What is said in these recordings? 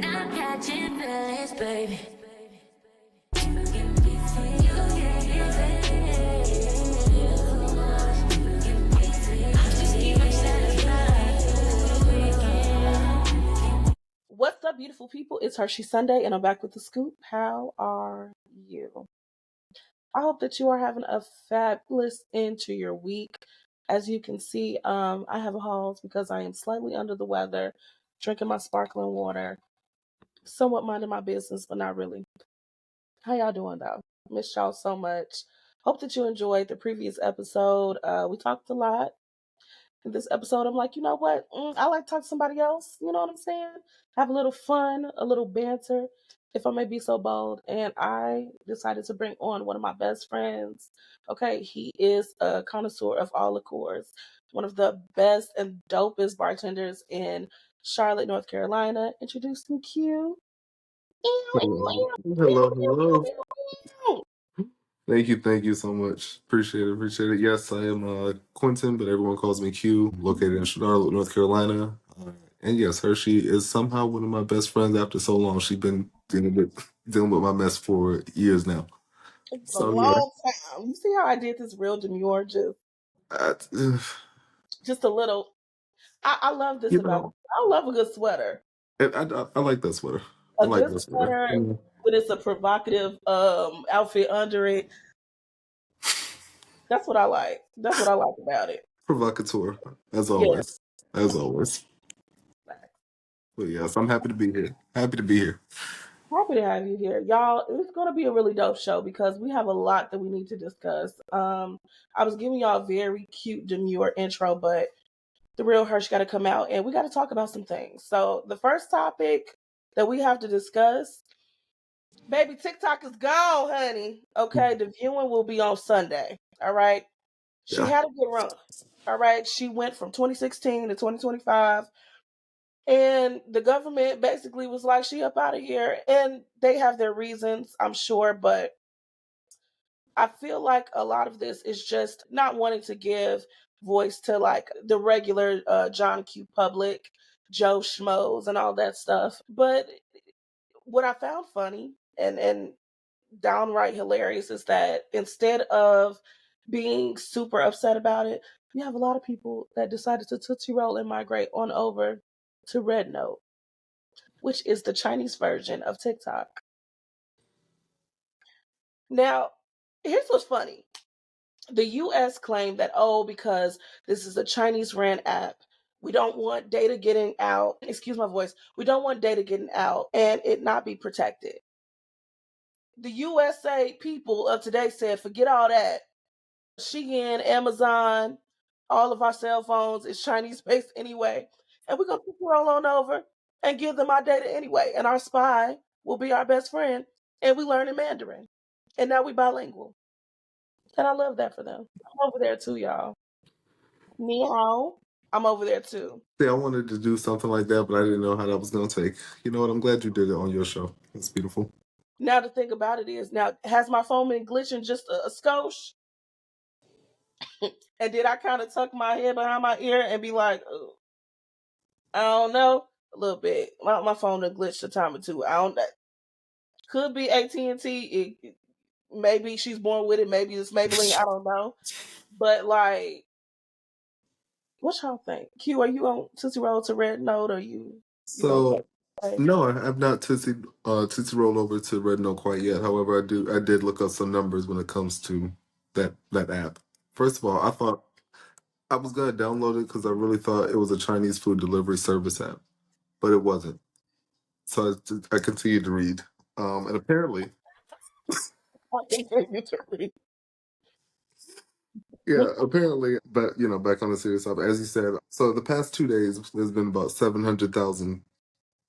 I'm catching feelings, baby. What's up, beautiful people? It's Hershey Sunday, and I'm back with the scoop. How are you? I hope that you are having a fabulous end to your week. As you can see, I have a halt because I am slightly under the weather, drinking my sparkling water, somewhat minding my business, but not really. How y'all doing though? Miss y'all so much. Hope that you enjoyed the previous episode. We talked a lot. In this episode, I'm like, you know what? I like to talk to somebody else. You know what I'm saying? Have a little fun, a little banter, if I may be so bold. And I decided to bring on one of my best friends. Okay, he is a connoisseur of all liqueurs, one of the best and dopest bartenders in Charlotte, North Carolina. Introducing Q. Hello, hello, hello. Thank you so much. Appreciate it, appreciate it. Yes, I am Quentin, but everyone calls me Q. Located in Charlotte, North Carolina. And yes, Hershey is somehow one of my best friends after so long. She's been dealing with my mess for years now. It's been a So yeah, long time. You see how I did this real demure, I, just a little. I love this you about know, you. I love a good sweater. I like that sweater. I A like good that sweater. sweater with it's a provocative outfit under it. That's what I like. That's what I like about it. Provocateur, as Yeah. always, as always. But yes, I'm happy to be here. Happy to be here. Happy to have you here. Y'all, it's gonna be a really dope show because we have a lot that we need to discuss. I was giving y'all a very cute demure intro, but the real Hirsch gotta come out and we gotta talk about some things. So the first topic that we have to discuss, baby, TikTok is gone, honey. Okay, the viewing will be on Sunday. All right. She Yeah. had a good run. All right. She went from 2016 to 2025. And the government basically was like, she up out of here. And they have their reasons, I'm sure. But I feel like a lot of this is just not wanting to give voice to like the regular John Q. Public, Joe Schmoes, and all that stuff. But what I found funny and downright hilarious is that instead of being super upset about it, you have a lot of people that decided to Tootsie Roll and migrate on over to Red Note, which is the Chinese version of TikTok. Now, here's what's funny. The US claimed that, oh, because this is a Chinese ran app, we don't want data getting out. Excuse my voice. We don't want data getting out and it not be protected. The USA people of today said, forget all that. Shein, Amazon, all of our cell phones is Chinese based anyway. And we're going to roll on over and give them our data anyway. And our spy will be our best friend. And we learn in Mandarin. And now we bilingual. And I love that for them. I'm over there too, y'all. Meow. I'm over there too. See, I wanted to do something like that, but I didn't know how that was going to take. You know what? I'm glad you did it on your show. It's beautiful. Now the thing about it is, now has my phone been glitching just a skosh? And did I kind of tuck my head behind my ear and be like, oh, I don't know, a little bit. My phone done glitched a time or two. I don't. Could be AT&T. Maybe she's born with it. Maybe it's Maybelline. I don't know. But like, what y'all think? Q, are you on Tootsie Roll to Red Note? Or you gonna So, say? no, I have not Tootsie rolled over to Red Note quite yet. However, I did look up some numbers when it comes to that app. First of all, I thought I was gonna download it because I really thought it was a Chinese food delivery service app, but it wasn't. So I continued to read, and apparently, I continue to read. yeah, apparently, but back on the serious topic, as you said, so the past 2 days, there's been about 700,000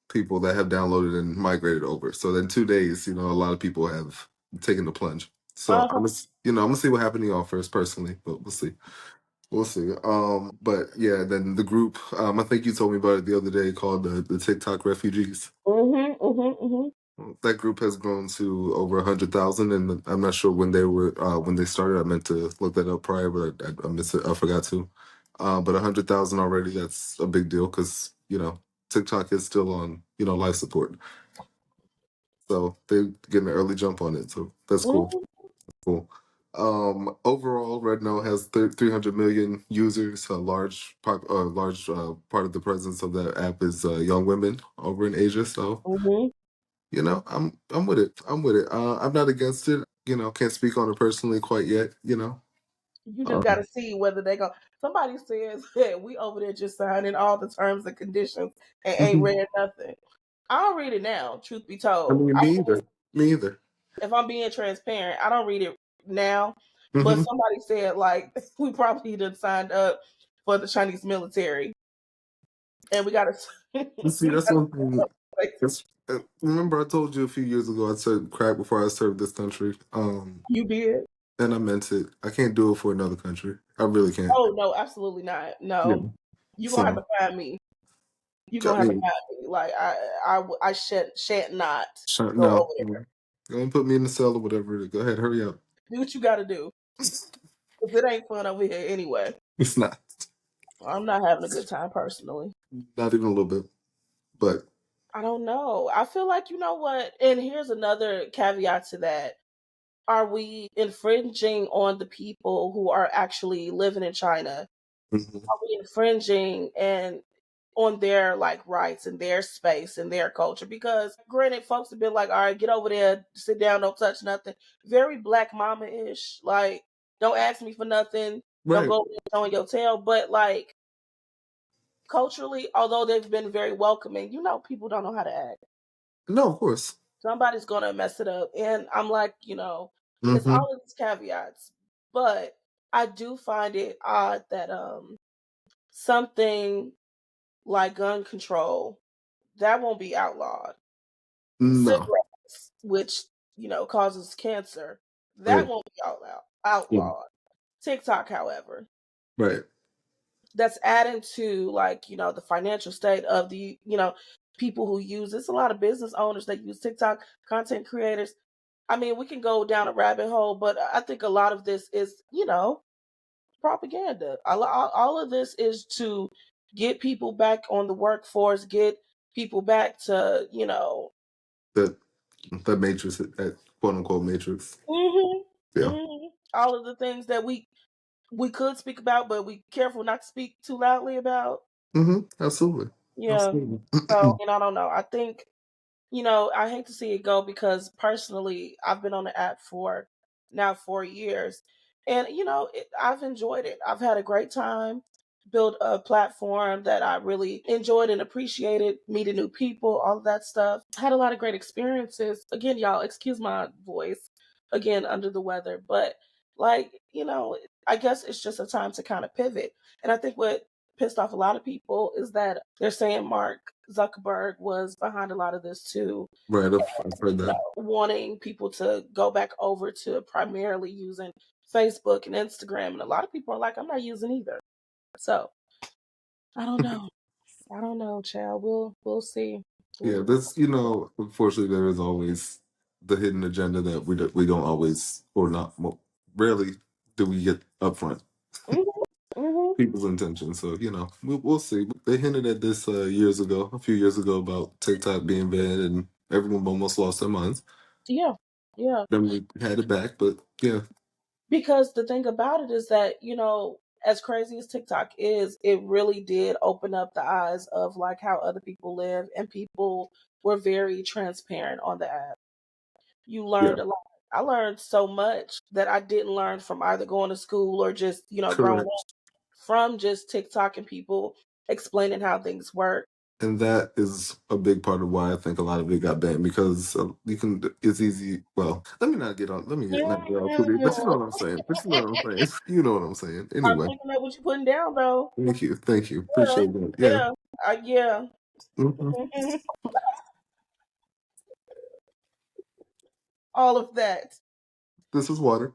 people that have downloaded and migrated over. So in 2 days, a lot of people have taken the plunge. So Uh-huh. I'm gonna see what happened to y'all first personally, but we'll see. We'll see. But yeah, then the group, I think you told me about it the other day called the TikTok refugees. Mhm. Mhm. Mhm. That group has grown to over 100,000, and I'm not sure when they started. I meant to look that up prior, but I missed it. I forgot to. But 100,000 already. That's a big deal because TikTok is still on, life support. So they're getting an early jump on it. So that's cool. Mhm. Cool. Overall, Redno has 300 million users. A large part of the presence of that app is young women over in Asia. So Mhm. I'm with it. I'm with it. I'm not against it. Can't speak on it personally quite yet. You just got Um, to see whether they go. Somebody says that we over there just signing all the terms and conditions and ain't read nothing. I'll read it now. Truth be I told, mean, me either. Me either. if I'm being transparent, I don't read it now. But Hmm. somebody said like we probably done signed up for the Chinese military, and we got to. See, we that's got one thing. Remember, I told you a few years ago I said crack before I served this country. You did? And I meant it. I can't do it for another country. I really can't. Oh no, absolutely not. Yeah. No, you gonna have So, to find me. You I gonna have to mean, find me. Like I shan't not go no. over there. Go and put me in the cell or whatever. Go ahead, hurry up. Do what you got to do. Cause it ain't fun over here anyway. It's not. I'm not having a good time personally. Not even a little bit. But I don't know. I feel like you know what, and here's another caveat to that. Are we infringing on the people who are actually living in China? mhm. Are we infringing and on their like rights and their space and their culture? Because granted, folks have been like, all right, get over there, sit down, don't touch nothing. Very black mama ish. Like, don't ask me for nothing. Don't Right. go showing your tail. But like culturally, although they've been very welcoming, people don't know how to act. No, of course. Somebody's gonna mess it up. And I'm like, it's Hmm. all of these caveats. But I do find it odd that something like gun control that won't be outlawed. No. Cigarettes, which causes cancer, that Right. won't be Yeah. outlawed. TikTok, however, Right. that's adding to like the financial state of the people who use it's a lot of business owners that use TikTok, content creators. I mean, we can go down a rabbit hole, but I think a lot of this is propaganda. All of this is to get people back on the workforce, get people back to That that matrix, that quote unquote matrix. mhm, Yeah. all of the things that we could speak about, but we careful not to speak too loudly about. Absolutely. Yeah. Absolutely. So, I don't know. I think, I hate to see it go because personally, I've been on the app for now 4 years, and I've enjoyed it. I've had a great time. Built a platform that I really enjoyed and appreciated, meeting new people, all of that stuff. Had a lot of great experiences. Again, y'all, excuse my voice. Again, under the weather, but like I guess it's just a time to kind of pivot. And I think what pissed off a lot of people is that they're saying Mark Zuckerberg was behind a lot of this too, Right. I've heard that. wanting people to go back over to primarily using Facebook and Instagram. And a lot of people are like, I'm not using either. So I don't know. I don't know, child. We'll see. Yeah, We'll, this, unfortunately, there is always the hidden agenda that we don't always, or not, rarely do we get upfront mhm, mhm. people's intentions. So, we'll see. They hinted at this a few years ago, about TikTok being banned, and everyone almost lost their minds. Yeah, yeah. Then we had it back, but yeah, Because the thing about it is that, as crazy as TikTok is, it really did open up the eyes of like how other people live, and people were very transparent on the app. You yeah, learned a lot. I learned so much that I didn't learn from either going to school or just, growing up, correct. from just TikTok and people explaining how things work. And that is a big part of why I think a lot of it got banned, because it's easy. Well, let me get not get all too deep, but you know what I'm saying. But you know what I'm saying. You know what I'm saying. I'm Anyway, picking up what you're putting down, though. thank you, Yeah, appreciate that. Yeah. yeah, yeah. Hmm. Mhm. All of that. This is water.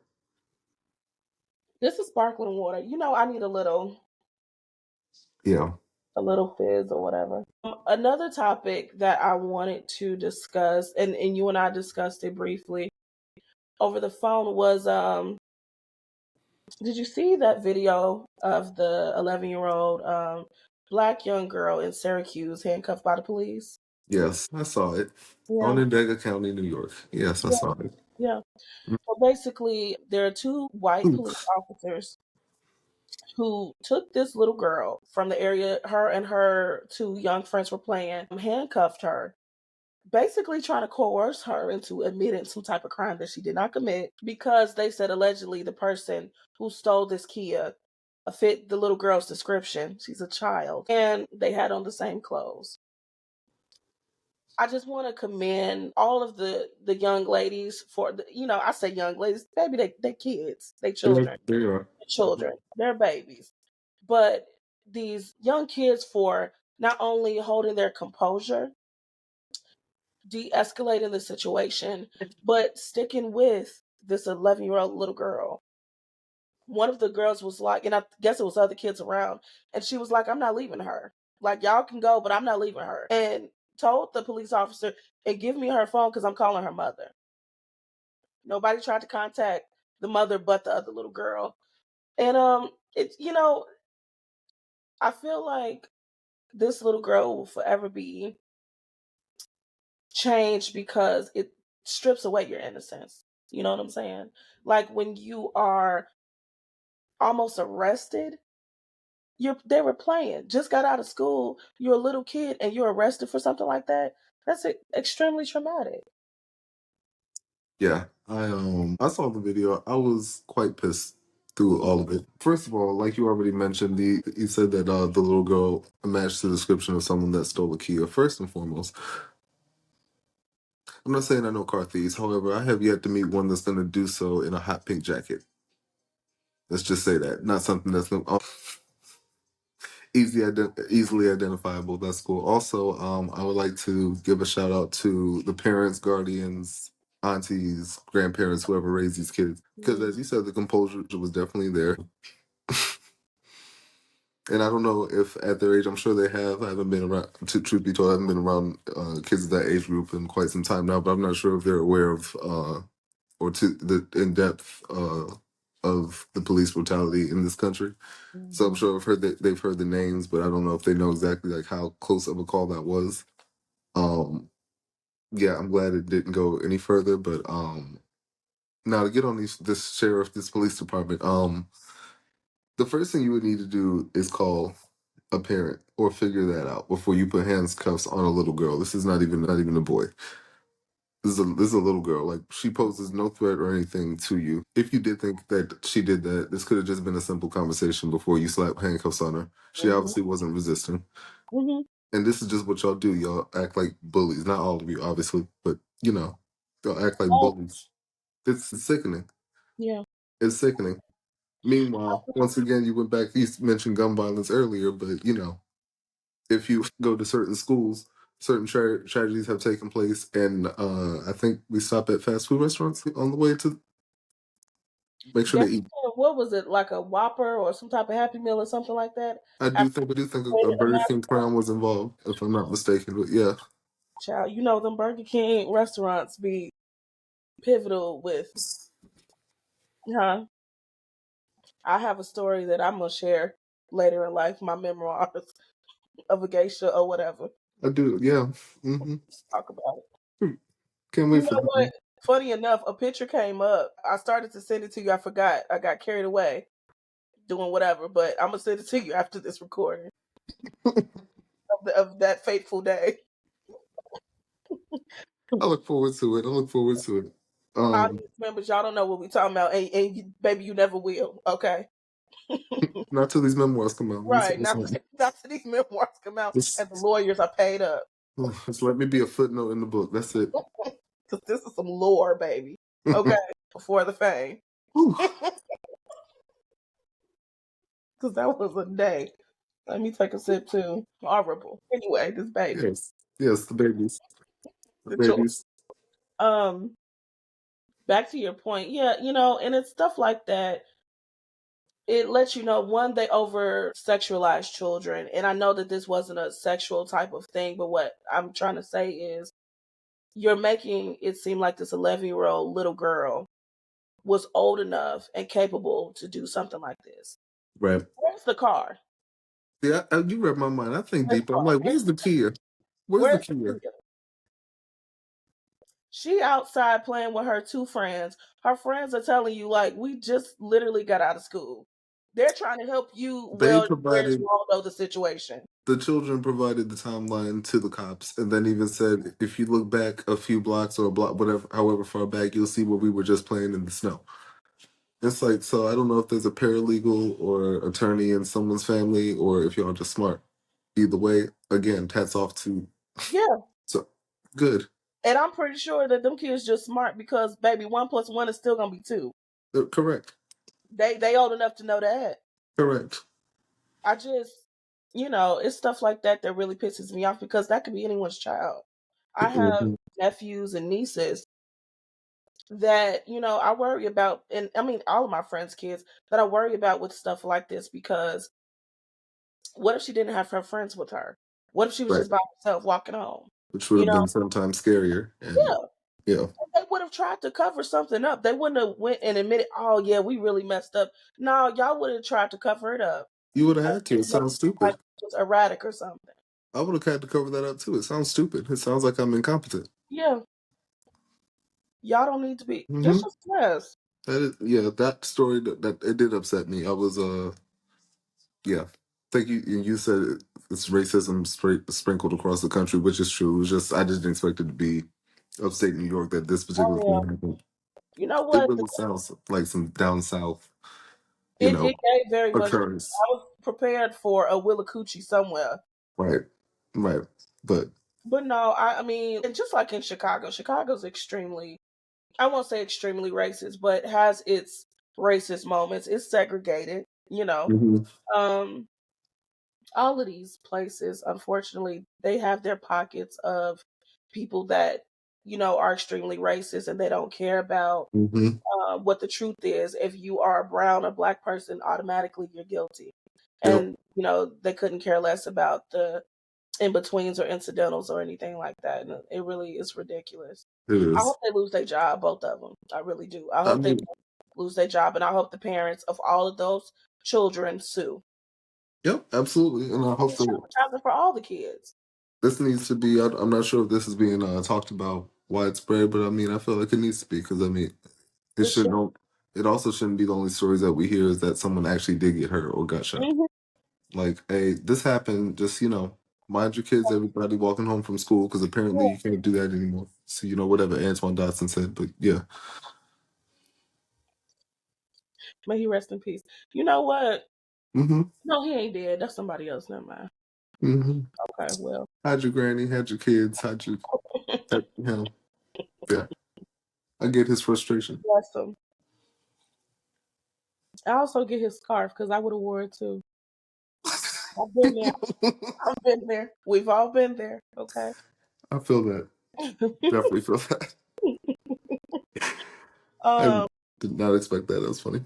This is sparkling water. I need Yeah. a little fizz or whatever. Another topic that I wanted to discuss, and you and I discussed it briefly over the phone, was did you see that video of the 11-year-old black young girl in Syracuse handcuffed by the police. Yes, I saw it on Yeah, Onondaga County, New York. Yes, I yeah, saw it. yeah. So basically, there are two white police Oof. officers who took this little girl from the area her and her two young friends were playing, handcuffed her, basically trying to coerce her into admitting some type of crime that she did not commit because they said allegedly the person who stole this Kia fit the little girl's description. She's a child, and they had on the same clothes. I just want to commend all of the young ladies for I say young ladies, baby, they kids, they children, There you are. they're babies, but these young kids for not only holding their composure, de-escalating the situation, but sticking with this 11-year-old little girl. One of the girls was like, and I guess it was other kids around, and she was like, I'm not leaving her. Like, y'all can go, but I'm not leaving her. And told the police officer, and give me her phone because I'm calling her mother. Nobody tried to contact the mother but the other little girl. And it's I feel like this little girl will forever be changed because it strips away your innocence. You know what I'm saying? Like when you are almost arrested, they were playing, just got out of school, you're a little kid and you're arrested for something like that. That's extremely traumatic. Yeah, I saw the video. I was quite pissed through all of it. First of all, like you already mentioned, you said that the little girl matched the description of someone that stole a Kia. First and foremost, I'm not saying I know car thieves. However, I have yet to meet one that's going to do so in a hot pink jacket. Let's just say that. Not something that's easily identifiable. That's cool. Also, I would like to give a shout out to the parents, guardians, aunties, grandparents, whoever raised these kids. Because as you said, the composure was definitely there. And I don't know if at their age, I'm sure they have. I haven't been around, truth be told, I haven't been around kids of that age group in quite some time now, but I'm not sure if they're aware of or to the in depth of the police brutality in this country. So I'm Mhm. sure they've heard the names, but I don't know if they know exactly like how close of a call that was. Um, yeah, I'm glad it didn't go any further. But now to get on this police department, the first thing you would need to do is call a parent or figure that out before you put handcuffs on a little girl. This is not even a boy. This is a little girl. Like she poses no threat or anything to you. If you did think that she did that, this could have just been a simple conversation before you slap handcuffs on her. She Mhm. obviously wasn't resisting. Mhm. And this is just what y'all do. Y'all act like bullies. Not all of you, obviously, but y'all act like Oh, bullies. It's sickening. yeah. It's sickening. Meanwhile, once again, you went back. You mentioned gun violence earlier, but if you go to certain schools, certain tragedies have taken place, and I think we stop at fast food restaurants on the way to make sure Yeah. they eat. What was it, like a Whopper or some type of Happy Meal or something like that? I After do think a the Burger mass King crown was involved, if I'm not mistaken. But yeah, child, them Burger King restaurants be pivotal with, huh? I have a story that I'm gonna share later in life, my memoirs of a geisha or whatever. I do. Yeah, hmm Talk about it. can't You wait for know that what? one. Funny enough, a picture came up. I started to send it to you. I forgot. I got carried away doing whatever, but I'm gonna send it to you after this recording of that fateful day. I look forward to it. I look forward to it. Um, Audience members, y'all don't know what we talking about, and baby, you never will. Okay, not till these memoirs come out. Let me say right? this Not one. not to these memoirs come out, and the Just, lawyers are paid up just let me be a footnote in the book. That's it. because this is some lore, baby. Okay, before the fame, Whew. because that was a day. Let me take a sip too. Horrible. Anyway, this baby, Yes, yes, the babies, the the children. babies. Um, back to your point, yeah, and it's stuff like that. It lets you know, one, they over sexualize children, and I know that this wasn't a sexual type of thing, but what I'm trying to say is you're making it seem like this 11-year-old little girl was old enough and capable to do something like this. Right. Where's the car? Yeah, you read my mind. I think Let's deeper. I'm like, where's the Kia? Where's the Where's Kia? Takia? She outside playing with her two friends. Her friends are telling you, like, we just literally got out of school. They're trying to help you They well where provided you all know the situation. the children provided the timeline to the cops, and then even said, if you look back a few blocks or a block, whatever, however far back, you'll see where we were just playing in the snow. It's like, so I don't know if there's a paralegal or attorney in someone's family, or if y'all just smart. Either way, again, hats off to Yeah. so good. And I'm pretty sure that them kids just smart because baby, 1 plus 1 is still gonna be 2. Correct. They old enough to know that. Correct. I just it's stuff like that that really pisses me off because that could be anyone's child. I have Mhm. nephews and nieces that I worry about, and I mean all of my friends' kids that I worry about with stuff like this because what if she didn't have her friends with her? What if she was Right. just by herself walking home? Which would You have know, been sometimes scarier. And yeah, yeah, they would have tried to cover something up. They wouldn't have went and admitted, "Oh yeah, we really messed up." No, y'all would have tried to cover it up. you would have And had to. It make it sounds like stupid. it was erratic or something. I would have had to cover that up too. It sounds stupid. It sounds like I'm incompetent. Yeah, y'all don't need to be. Hmm. Just a stress. That is, yeah, that story that it did upset me. I was yeah. Thank you. You said it's racism sprinkled across the country, which is true. It was just I didn't expect it to be upstate New York that this particular Oh yeah. thing happened. You know It what? really sounds like some down south, It gave very much. occurrence. I was prepared for a Willacoochee somewhere. Right. Right. But But no, I mean, and just like in Chicago, Chicago's extremely, I won't say extremely racist, but has its racist moments. It's segregated, you know. mhm, Um, all of these places, unfortunately, they have their pockets of people that, are extremely racist and they don't care about mhm, what the truth is. If you are a brown or black person, automatically you're guilty. yep, And, they couldn't care less about the in betweens or incidentals or anything like that. And it really is ridiculous. it I is. hope they lose their job, both of them. I really do. I I hope they mean, lose their job, and I hope the parents of all of those children sue. yep, absolutely. And I And hope it's that traumatizing for all the kids. this needs to be. I'm not sure if this is being talked about widespread, but I mean, I feel like it needs to be because I mean, it It should. shouldn't. It also shouldn't be the only stories that we hear is that someone actually did get hurt or got shot. Mhm. Like, hey, this happened. Just mind your kids. Everybody walking home from school because apparently Yeah. you can't do that anymore. So whatever Antoine Dotson said, but yeah. May he rest in peace. You know what? Mm-hmm. No, he ain't dead. That's somebody else. Never mind. Mm-hmm. Okay, well. Had your granny, had your kids, yeah. I get his frustration. Bless him. I also get his scarf because I would have wore it too. I've been there. I've been there. We've all been there. Okay. I feel that. Definitely feel that. I um, did not expect that. That was funny.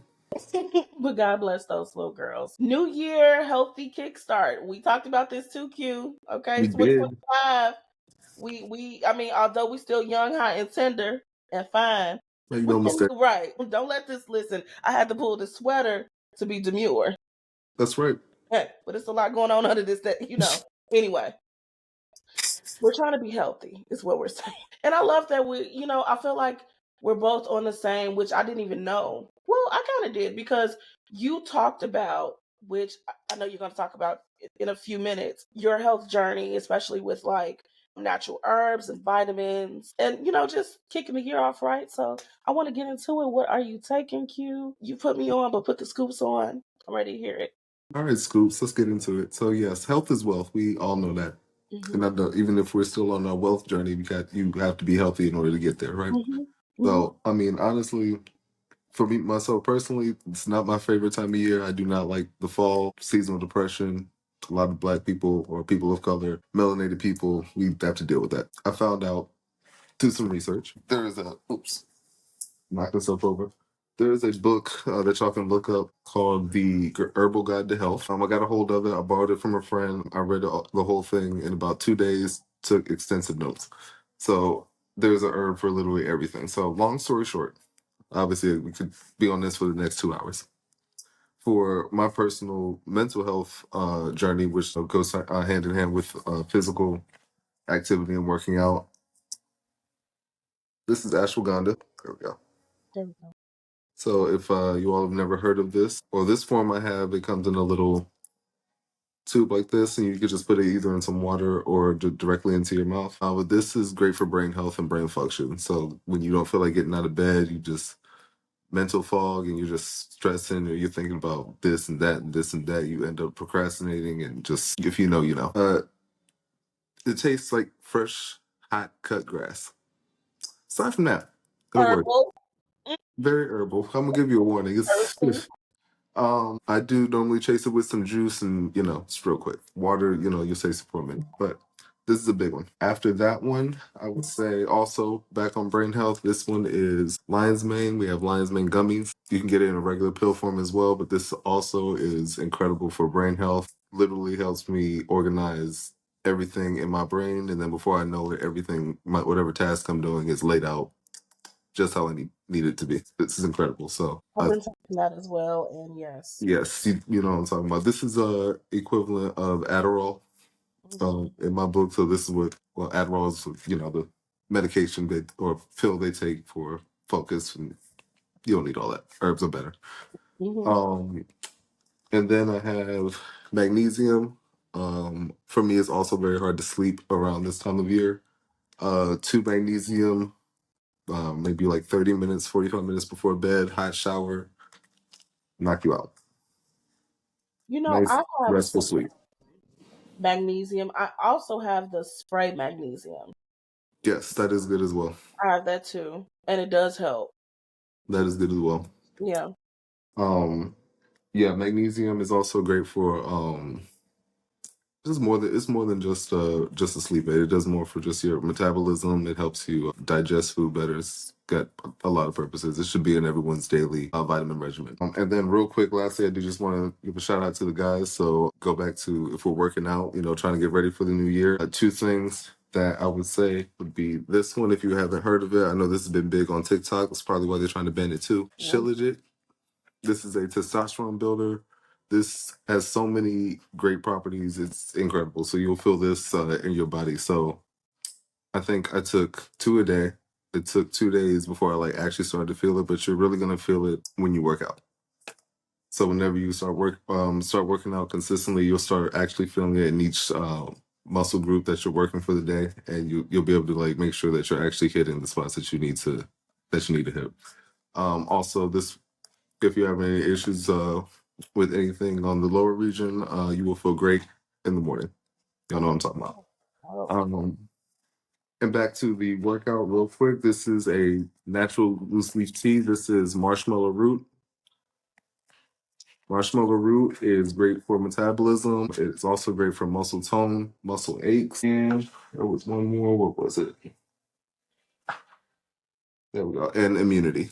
but God bless those little girls. New year, healthy kickstart. We talked about this too, Q. Okay, We did. 2025. I mean, although we still young, hot, and tender and fine, Make we no can mistake. do right. Don't let this listen. I had to pull the sweater to be demure. That's right. But it's a lot going on under this Anyway, we're trying to be healthy, is what we're saying. And I love that I feel like we're both on the same, which I didn't even know. Well, I kind of did because you talked about, which I know you're going to talk about in a few minutes, your health journey, especially with like natural herbs and vitamins and, just kicking the year off right. So I want to get into it. What are you taking, Q? You put me on, but put the scoops on. I'm ready to hear it. All right, Scoops, let's get into it. So yes, health is wealth. We all know that. And Hmm. I know, even if we're still on our wealth journey, you have to be healthy in order to get there, right? Hmm. Hmm. So I mean, honestly, for me myself personally, it's not my favorite time of year. I do not like the fall, seasonal depression. A lot of black people or people of color, melanated people, we have to deal with that. I found out through some research. There is a knock myself over. There is a book that y'all can look up called The Herbal Guide to Health. I got a hold of it. I borrowed it from a friend. I read the whole thing in about 2 days, took extensive notes. So there's a herb for literally everything. So long story short, obviously we could be on this for the next 2 hours. for my personal mental health journey, which goes hand in hand with physical activity and working out. This is ashwagandha. There we go. There we go. So if you all have never heard of this, or this form I have, it comes in a little tube like this, and you can just put it either in some water or directly into your mouth. But this is great for brain health and brain function. So when you don't feel like getting out of bed, you just mental fog and you're just stressing or you're thinking about this and that and this and that, you end up procrastinating and just, if you know, you know. It tastes like fresh, hot cut grass. Aside from that, it'll work. Herbal. Very herbal. I'm gonna give you a warning. Earthy. I do normally chase it with some juice and it's real quick. Water, you'll chase it for a minute. But this is a big one. After that one, I would say also back on brain health, this one is lion's mane. We have lion's mane gummies. You can get it in a regular pill form as well, but this also is incredible for brain health. Literally helps me organize everything in my brain, and then before I know it, whatever task I'm doing is laid out just how I need it to be. This is incredible. So I've been taking that as well, and yes. yes, you know what I'm talking about. This is a equivalent of Adderall in my book. So this is Adderall is the medication or pill they take for focus, and you don't need all that. Herbs are better. Mm-hmm. And then I have magnesium. For me, it's also very hard to sleep around this time of year. 2 magnesium, maybe like 30 minutes, 45 minutes before bed, hot shower, knock you out. Nice, I have restful some sleep. magnesium. I also have the spray magnesium. Yes, that is good as well. I have that too, and it does help. That is good as well. Yeah. Yeah, magnesium is also great for it's more than just a sleep aid. It does more for just your metabolism. It helps you digest food better. It's got a lot of purposes. It should be in everyone's daily vitamin regimen. And then real quick, lastly, I do just want to give a shout out to the guys. So go back to if we're working out, trying to get ready for the new year. 2 things that I would say would be this one. If you haven't heard of it, I know this has been big on TikTok. That's probably why they're trying to ban it too. Shilajit. This is a testosterone builder. This has so many great properties. It's incredible. So you'll feel this in your body. So I think I took 2 a day. It took 2 days before I actually started to feel it, but you're really gonna feel it when you work out. So whenever you start working out consistently, you'll start actually feeling it in each muscle group that you're working for the day, and you'll be able to make sure that you're actually hitting the spots that you need to hit. Also, this if you have any issues with anything on the lower region, you will feel great in the morning. Y'all know what I'm talking about. And back to the workout real quick. This is a natural loose leaf tea. This is marshmallow root. Marshmallow root is great for metabolism. It's also great for muscle tone, muscle aches. And there was one more. What was it? There we go. And immunity.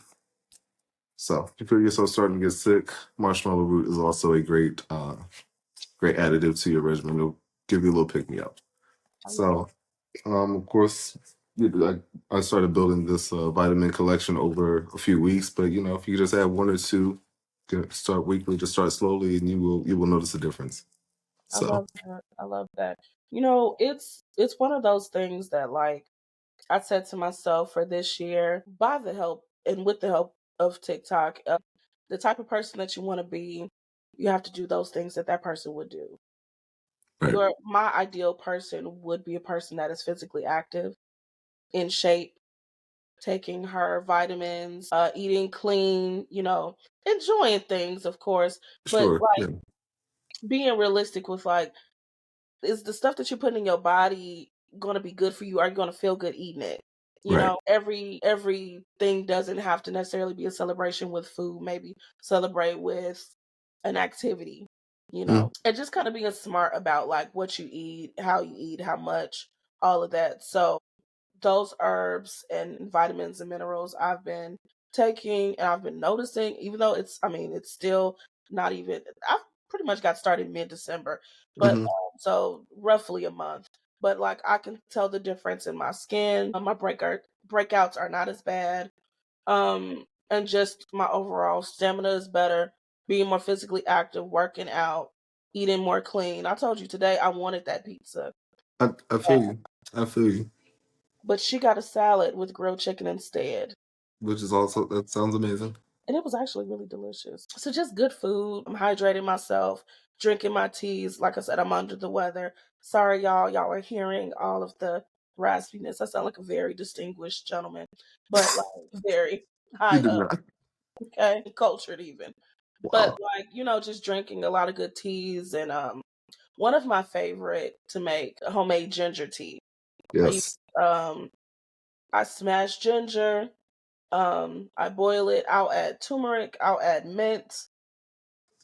So if you feel yourself starting to get sick, marshmallow root is also a great additive to your regimen. It'll give you a little pick me up. So, of course, I started building this vitamin collection over a few weeks. But if you just add 1 or 2, start weekly, just start slowly, and you will notice a difference. I So love that. I love that. It's one of those things that I said to myself for this year, by the help and with the help of TikTok, the type of person that you want to be, you have to do those things that person would do. right. My ideal person would be a person that is physically active, in shape, taking her vitamins, eating clean, enjoying things, of course, but Sure. Yeah. being realistic with is the stuff that you put in your body going to be good for you? Are you going to feel good eating it? Right. Everything doesn't have to necessarily be a celebration with food. Maybe celebrate with an activity, and just kind of being smart about what you eat, how much, all of that. So those herbs and vitamins and minerals I've been taking and I've been noticing, even though it's still not even, I've pretty much got started mid-December, but so roughly a month. But I can tell the difference in my skin. My breakouts are not as bad. And just my overall stamina is better. being more physically active, working out, eating more clean. I told you today I wanted that pizza, I feel you. I feel you. but she got a salad with grilled chicken instead. Which is also, that sounds amazing. And it was actually really delicious. So just good food. I'm hydrating myself, drinking my teas. Like I said, I'm under the weather. Sorry, y'all. Y'all are hearing all of the raspiness. I sound like a very distinguished gentleman, but like very You high do up, not. okay, cultured even. But Wow. like, just drinking a lot of good teas and one of my favorite to make homemade ginger tea. I use Yes. I smash ginger, I boil it, I'll add turmeric, I'll add mint.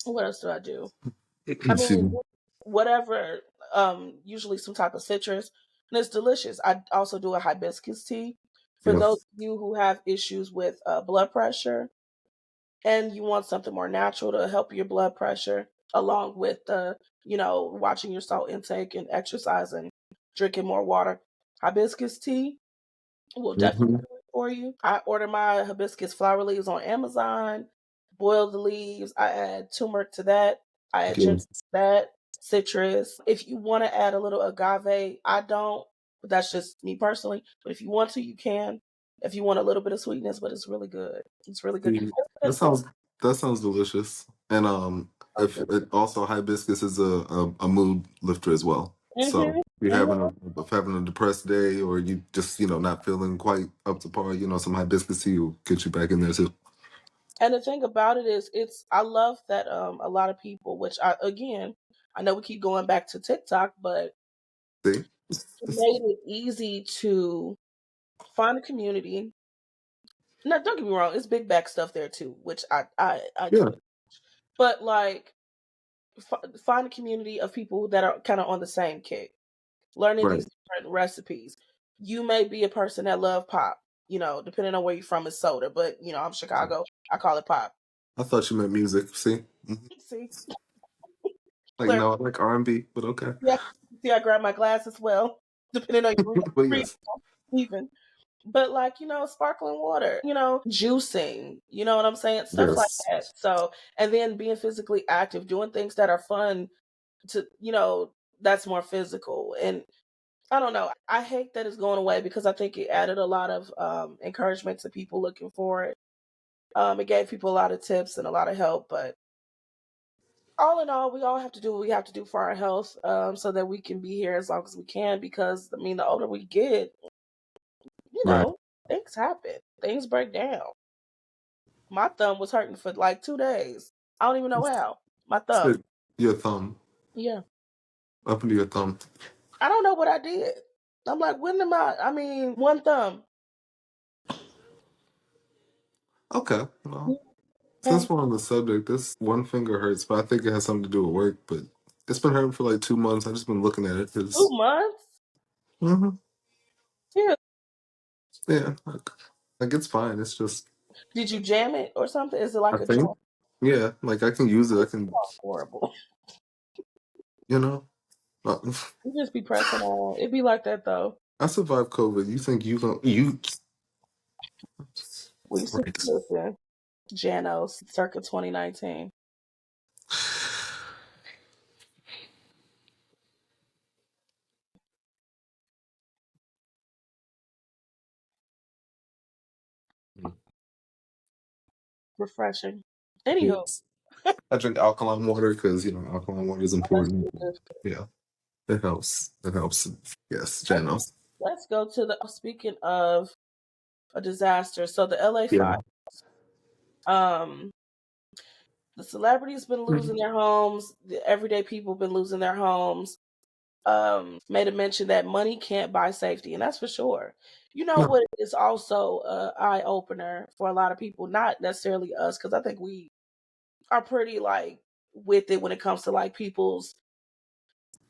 What else do I do? I Excuse mean, me. whatever, usually some type of citrus, and it's delicious. I also do a hibiscus tea for those of Yes. you who have issues with blood pressure and you want something more natural to help your blood pressure, along with watching your salt intake and exercising, drinking more water. Hibiscus tea will definitely Hmm. do it for you. I order my hibiscus flower leaves on Amazon, boil the leaves, I add turmeric to that, I add ginger to Yes. that, citrus. If you want to add a little agave, I don't, but that's just me personally. But if you want to, you can. If you want a little bit of sweetness, but it's really good. It's really good. See, It's that good for sounds that sounds delicious. And if it also, hibiscus is a mood lifter as well. So Mhm, if you're mhm. having a depressed day, or you just not feeling quite up to par, some hibiscus tea will get you back in there too. And the thing about it is, I love that a lot of people, which I know we keep going back to TikTok, but See? it made it easy to find a community. No, don't get me wrong, it's big back stuff there too, which I Yeah. do it. But like, find a community of people that are kind of on the same kick, learning Right. these different recipes. You may be a person that love pop, depending on where you're from, is soda, but I'm Chicago, I call it pop. I thought you meant music. See? Mhm. See, Like, clear. no, I like R&B, but okay. Yeah, see, I grab my glass as well, depending on your But region, yes. even. But like, sparkling water, juicing, you know what I'm saying? Stuff like Yes. that. So, and then being physically active, doing things that are fun to, that's more physical. And I don't know. I hate that it's going away because I think it added a lot of encouragement to people looking for it. It gave people a lot of tips and a lot of help, but all in all, we all have to do what we have to do for our health, so that we can be here as long as we can. Because I mean, the older we get, Right. things happen, things break down. My thumb was hurting for like 2 days. I don't even know how. My thumb. Stick your thumb Yeah, up into your thumb. I don't know what I did. I'm like, when am I? I mean, one thumb. Okay. Well, Okay. since we're on the subject, this one finger hurts, but I think it has something to do with work. But it's been hurting for like 2 months. I've just been looking at it Two because, months. hmm Yeah. yeah, like it's fine. It's just, Did you jam it or something? Is it I like a think, joint? yeah, like I can use it. I can, Horrible. you know, uh, You just be pressing on. It be like that though. I survived COVID. You think you, We used to right? listen. Janos, circa 2019. Refreshing. Anywho, Yes. I drink alkaline water because alkaline water is let's important. do this. Yeah, it helps. It helps. Yes, Let's Janos. let's go to the speaking of a disaster. So the LA Yeah. fire. Um, the celebrities been losing Mhm. their homes. The everyday people been losing their homes. Made a mention that money can't buy safety, and that's for sure. You know No. what is also a eye opener for a lot of people, not necessarily us, because I think we are pretty like with it when it comes to like people's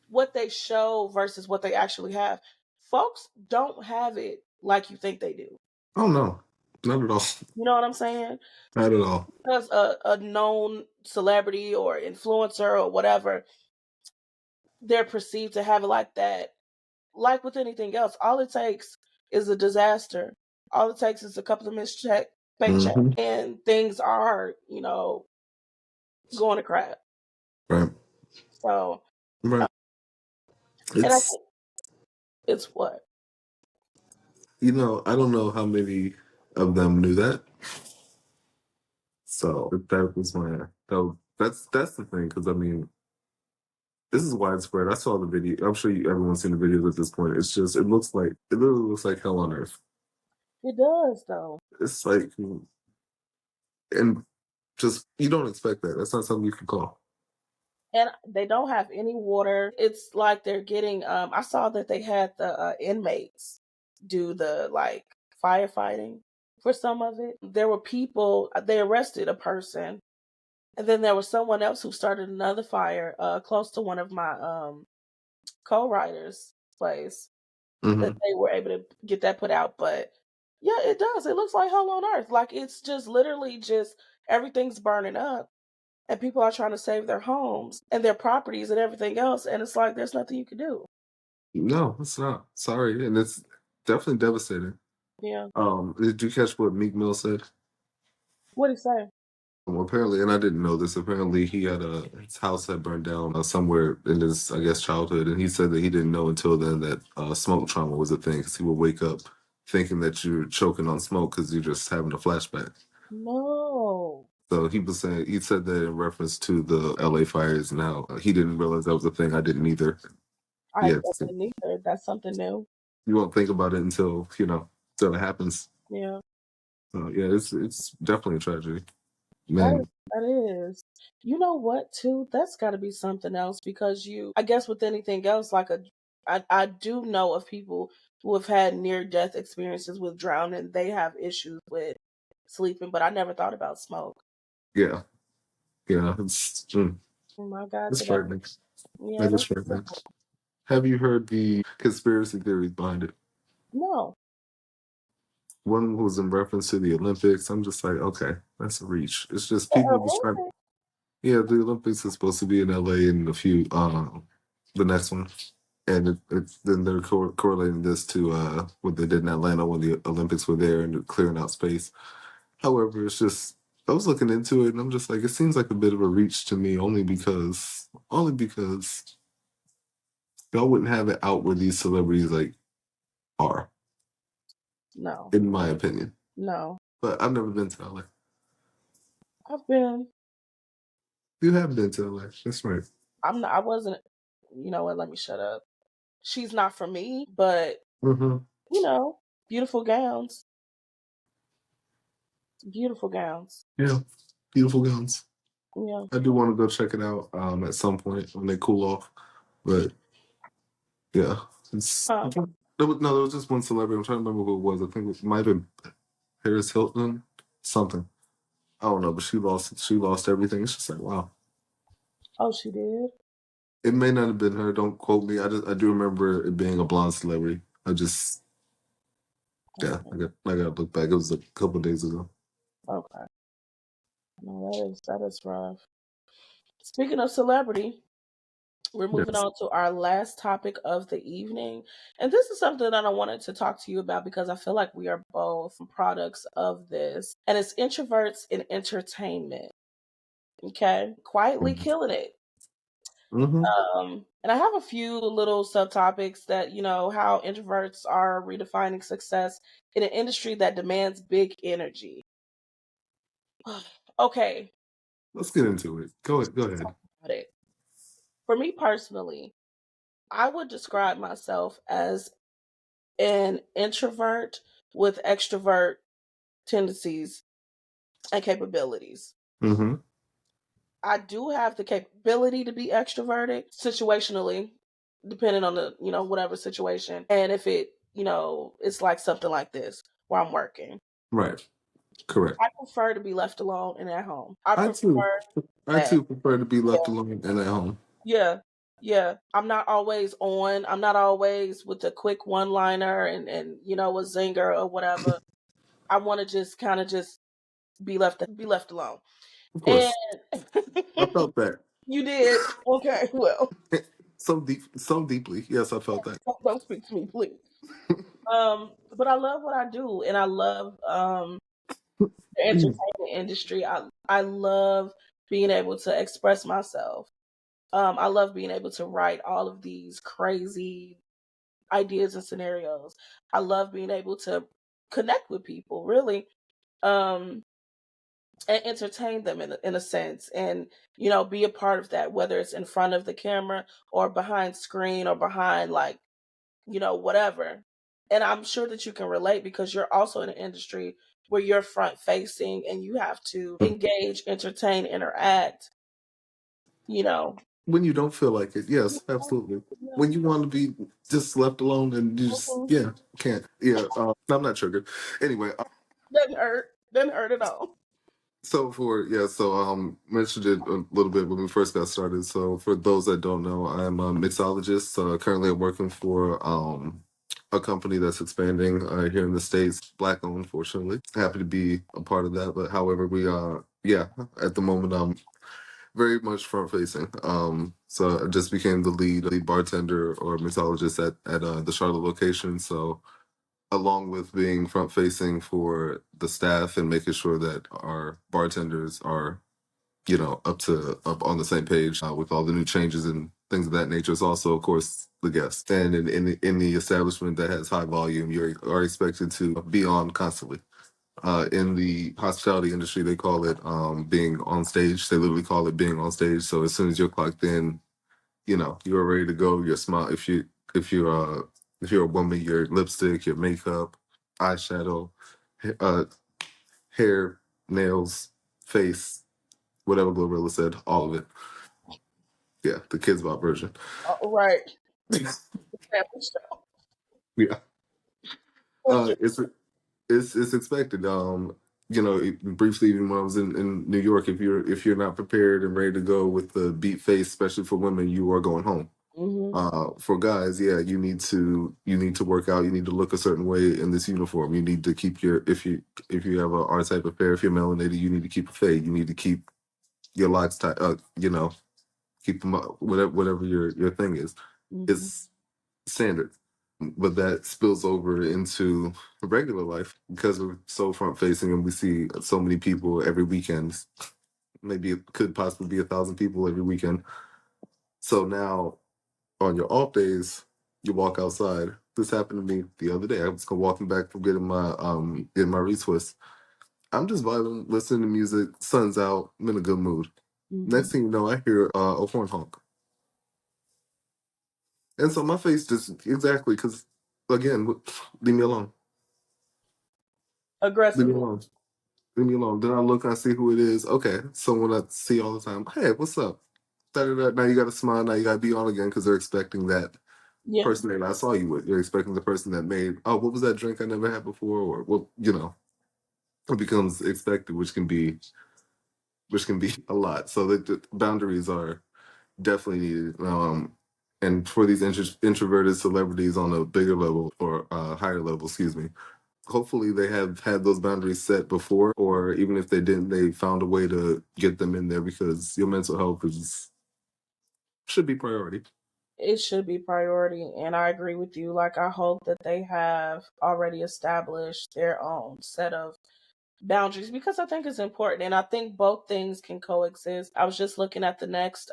what they show versus what they actually have. Folks don't have it like you think they do. Oh no, not at all. You know what I'm saying? Not at all. Because a known celebrity or influencer or whatever, they're perceived to have it like that. Like with anything else, all it takes is a disaster. All it takes is a couple of paycheck, Hmm. and things are, going to crap. Right. So, Right. and I It's think it's what? I don't know how many of them knew that. So that was my that's the thing because I mean this is widespread. I saw the video. I'm sure everyone's seen the videos at this point. It's just it literally looks like hell on earth. It does though. It's like and just you don't expect that. That's not something you can call. And they don't have any water. It's like they're getting I saw that they had the inmates do the like firefighting for some of it. There were people, they arrested a person, and then there was someone else who started another fire close to one of my co-writers' place that Hmm. they were able to get that put out. But yeah, it does. It looks like hell on earth. Like it's just literally just everything's burning up and people are trying to save their homes and their properties and everything else. And it's like there's nothing you can do. No, it's not. Sorry, and it's definitely devastating. Yeah. Did you catch what Meek Mill said? What do you say? Apparently, and I didn't know this. Apparently, he had his house had burned down somewhere in his, I guess, childhood, and he said that he didn't know until then that smoke trauma was a thing because he would wake up thinking that you're choking on smoke because you're just having a flashback. No. So he said that in reference to the L.A. fires, and how he didn't realize that was a thing. I didn't either. I Yeah, didn't either. That's something new. you won't think about it until it happens. Yeah. So yeah, it's definitely a tragedy, That man. that is. You know what too? That's gotta be something else because I guess with anything else, I do know of people who have had near death experiences with drowning. They have issues with sleeping, but I never thought about smoke. Yeah, yeah, Oh my God, it's today. frightening. Yeah, That is that's frightening. Have you heard the conspiracy theories behind it? no. One was in reference to the Olympics. I'm just like, okay, that's a reach. It's just The people just trying. Olympics? Yeah, the Olympics is supposed to be in LA in the next one, and then they're correlating this to what they did in Atlanta when the Olympics were there and they're clearing out space. However, it's just I was looking into it and I'm just like, it seems like a bit of a reach to me, only because y'all wouldn't have it out where these celebrities like are, No, in my opinion. no. But I've never been to LA. I've been. You have been to LA. That's right. I'm not. I wasn't. You know what? Let me shut up. She's not for me, but Hmm. you know, beautiful gowns, beautiful gowns. Yeah, beautiful guns. Yeah. I do want to go check it out at some point when they cool off. But yeah, Huh? there was just one celebrity. I'm trying to remember who it was. I think it might have been Paris Hilton, something. I don't know, but she lost everything. It's just like wow. Oh, she did. It may not have been her. Don't quote me. I do remember it being a blonde celebrity. Yeah, Okay. I got to look back. It was a couple days ago. Okay. No, that is rough. Speaking of celebrity, we're moving Yes. on to our last topic of the evening. And this is something that I wanted to talk to you about because I feel like we are both products of this. And it's introverts in entertainment. Okay. Quietly killing it. Mm-hmm. And I have a few little subtopics that, how introverts are redefining success in an industry that demands big energy. Okay. Let's get into it. Go ahead. Go Let's ahead. talk about it. For me personally, I would describe myself as an introvert with extrovert tendencies and capabilities. Mm-hmm. I do have the capability to be extroverted situationally, depending on whatever situation. And if it's like something like this where I'm working. Right. Correct. I prefer to be left alone and at home. I I too. prefer I that. too prefer to be Yeah. left alone and at home. Yeah. Yeah. I'm not always on. I'm not always with a quick one liner and a zinger or whatever. I want to just kind of just be left alone. Of And course, I felt that. you did. Okay, well, So deeply. Yes, I felt that. don't speak to me, please. But I love what I do and I love the Mm. entertainment industry. I love being able to express myself. I love being able to write all of these crazy ideas and scenarios. I love being able to connect with people, really, um, and entertain them in a sense, and be a part of that, whether it's in front of the camera or behind screen or behind, like, whatever. And I'm sure that you can relate because you're also in an industry where you're front facing and you have to engage, entertain, interact, you know. When you don't feel like it, yes, absolutely. When you want to be just left alone and you just, Mhm. yeah, can't. Yeah, I'm not triggered. Anyway, Doesn't hurt. Doesn't hurt at all. so mentioned it a little bit when we first got started. So for those that don't know, I'm a mixologist. Currently, I'm working for a company that's expanding here in the States, black owned, fortunately. Happy to be a part of that. But however, we yeah, at the moment I'm very much front facing. So I just became the lead bartender or mixologist at the Charlotte location. So along with being front facing for the staff and making sure that our bartenders are up on the same page with all the new changes and things of that nature, is also of course the guests. And in the establishment that has high volume, you are expected to be on constantly. In the hospitality industry, they call it being on stage. They literally call it being on stage. So as soon as you're clocked in, you're ready to go. Your smile, if you if you're a woman, your lipstick, your makeup, eyeshadow, uh, hair, nails, face, whatever Glorilla said, all of it. Yeah, the Kids Bop version. Right. Family show. Yeah, For sure. it's it's expected. Briefly, even when I was in New York, if you're not prepared and ready to go with the beat face, especially for women, you are going home. Hmm. For guys, yeah, you need to work out. You need to look a certain way in this uniform. You need to keep your if you have a R type of hair, if you're melanated, you need to keep a fade. You need to keep your locks tight. Keep them up. Whatever your thing is, Hmm. it's standard. But that spills over into regular life because we're so front facing and we see so many people every weekend. Maybe it could possibly be 1,000 people every weekend. So now on your off days, you walk outside. This happened to me the other day. I was walking back from getting my retwist. I'm just vibing, listening to music, sun's out, I'm in a good mood. Hmm. Next thing you know, I hear a horn honk. And so my face just exactly because again, leave me alone. Leave me Aggressively. alone. Leave me alone. Then I look and I see who it is. Okay. Someone I see all the time. Hey, what's up? Da-da-da. Now you gotta smile, now you gotta be on again because they're expecting that Yeah. person that I saw you with. You're expecting the person that made, oh, what was that drink I never had before? Or well, it becomes expected, which can be a lot. So the boundaries are definitely needed. And for these introverted celebrities on a bigger level or higher level, excuse me, hopefully they have had those boundaries set before, or even if they didn't, they found a way to get them in there because your mental health is should be priority. It should be priority, and I agree with you. Like, I hope that they have already established their own set of boundaries because I think it's important, and I think both things can coexist. I was just looking at the next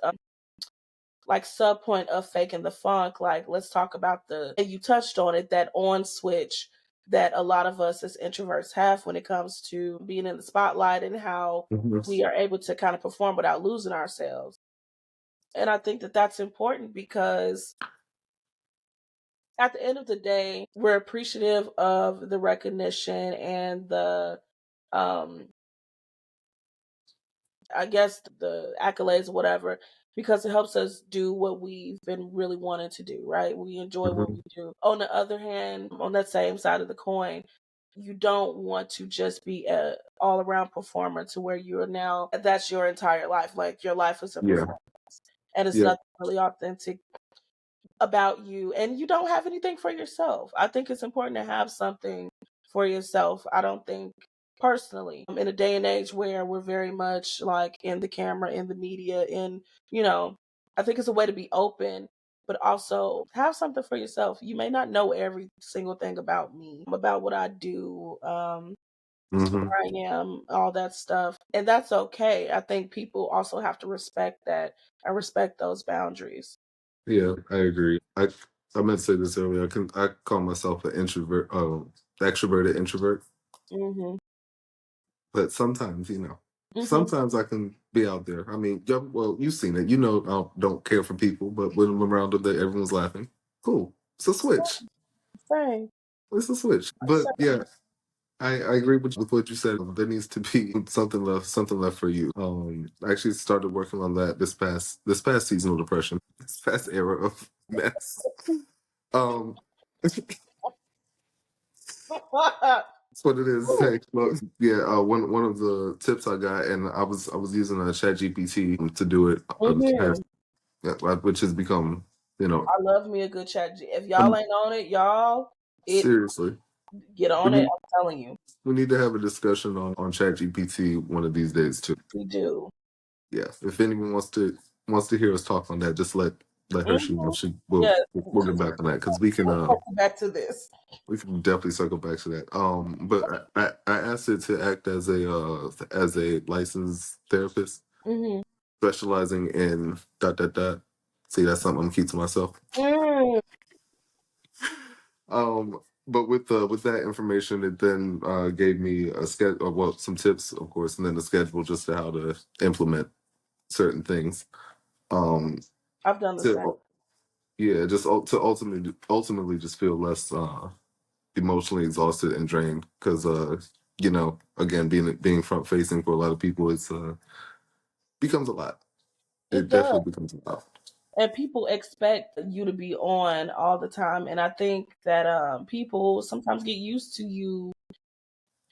like sub point of faking the funk. Like, let's talk about and you touched on it, that on switch that a lot of us as introverts have when it comes to being in the spotlight and how Mhm. we are able to kind of perform without losing ourselves. And I think that that's important because at the end of the day, we're appreciative of the recognition and um, I guess the accolades or whatever, because it helps us do what we've been really wanting to do, right? We enjoy what Mhm. we do. On the other hand, on that same side of the coin, you don't want to just be a all around performer to where you're now that's your entire life. Like, your life is a Yeah. performance and it's Yeah. nothing really authentic about you, and you don't have anything for yourself. I think it's important to have something for yourself. I don't think personally, in a day and age where we're very much like in the camera, in the media, you know, I think it's a way to be open, but also have something for yourself. You may not know every single thing about me, about what I do. Mm-hmm. where I am, all that stuff. And that's okay. I think people also have to respect that and respect those boundaries. Yeah, I agree. I meant to say this earlier. I call myself an introvert, extroverted introvert. Mhm. But sometimes, Mhm. sometimes I can be out there. I mean, yeah, well, you've seen it. You know, don't care for people, but when I'm around them, everyone's laughing. Cool. It's a switch. Same. It's a switch. But yeah, I agree with what you said. There needs to be something left for you. I actually started working on that this past season of depression, this past era of mess. Um, that's what it is. Hey, look, yeah. One of the tips I got, and I was using a Chat GPT to do it, Mhm. which has become, I love me a good chat. If y'all um, ain't on it, y'all, it seriously, get we on it. need I'm telling you, we need to have a discussion on Chat GPT one of these days too. we do. Yeah, if anyone wants to hear us talk on that, just let her she know. Mhm. We'll Yes, we'll get back on that because we can we'll circle back to this. definitely circle back to that. But I asked it to act as a licensed therapist Mhm. specializing in dot dot dot. See, that's something I'm gonna keep to myself. Mm. But with that information, it then gave me a schedule, well, some tips, of course, and then the schedule just to how to implement certain things. Um, I've done the same. to yeah, just to ultimately just feel less emotionally exhausted and drained because again, being front facing for a lot of people, it's becomes a lot. It It does. definitely becomes a lot. And people expect you to be on all the time. And I think that people sometimes get used to you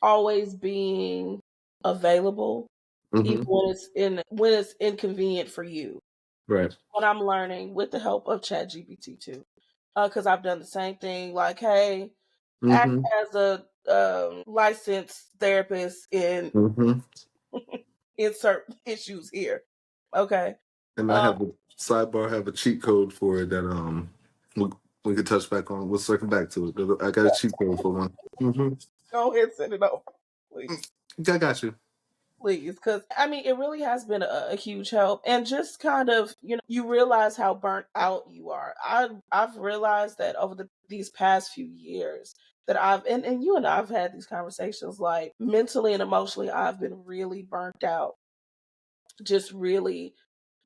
always being available, even Hmm. when it's inconvenient for you. Right. What I'm learning with the help of ChatGPT too, because I've done the same thing. Like, hey, act Hmm. as a licensed therapist in Hmm. insert issues here. Okay. And I Um, have a sidebar, have a cheat code for it that we, we could touch back on. We'll circle back to it. I got a cheat code for one. Hmm. Go ahead, send it over, please. I got you. Please, because I mean, it really has been a huge help, and just kind of, you realize how burnt out you are. I've realized that over these past few years that and you and I've had these conversations, like mentally and emotionally, I've been really burnt out, just really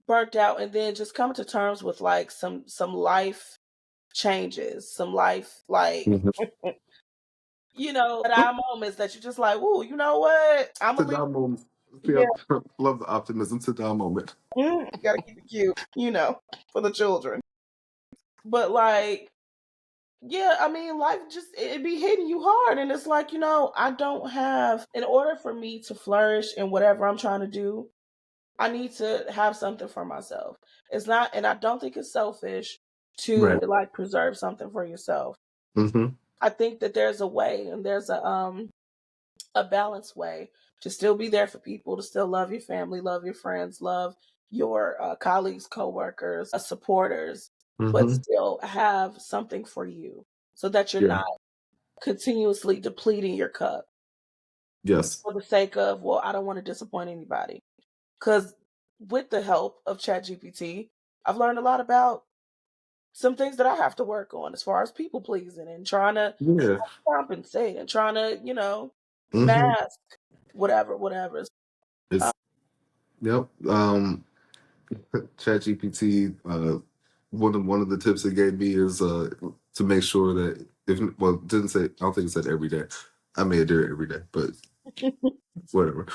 burnt out, and then just coming to terms with like some life changes, some life like Mhm. that our moments that you're just like, ooh, you know what? I'm Sit gonna leave. down moment. Yeah. Yeah, love the optimism. Sit down moment. Gotta keep it cute, for the children. But like, yeah, I mean, life just it be hitting you hard, and it's like, I don't have. In order for me to flourish in whatever I'm trying to do, I need to have something for myself. It's not, and I don't think it's selfish to Right. like preserve something for yourself. Hmm. I think that there's a way, and there's a balanced way to still be there for people, to still love your family, love your friends, love your colleagues, coworkers, supporters, but Hmm. still have something for you so that you're Yeah. not continuously depleting your cup Yes. for the sake of, well, I don't want to disappoint anybody. Because with the help of ChatGPT, I've learned a lot about some things that I have to work on as far as people pleasing and trying to Yeah. compensate and trying to, Hmm. mask whatever. Uh, It's yep. ChatGPT. One of the tips it gave me is to make sure that if well it didn't say I don't think it said every day. I may do it every day, but whatever.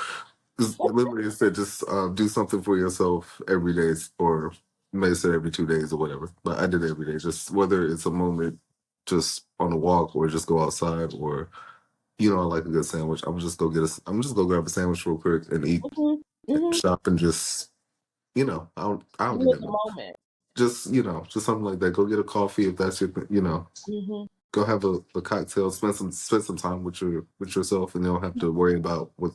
Just literally it said just do something for yourself every day, or you may say every 2 days or whatever. But I did it every day, just whether it's a moment just on a walk or just go outside or I like a good sandwich. I'm just go grab a sandwich real quick and eat, Mhm, mhm. shop and just I don't need Live that the much. moment. Just something like that. Go get a coffee if that's your Mhm. go have a cocktail, spend some time with yourself and you don't have to worry about what,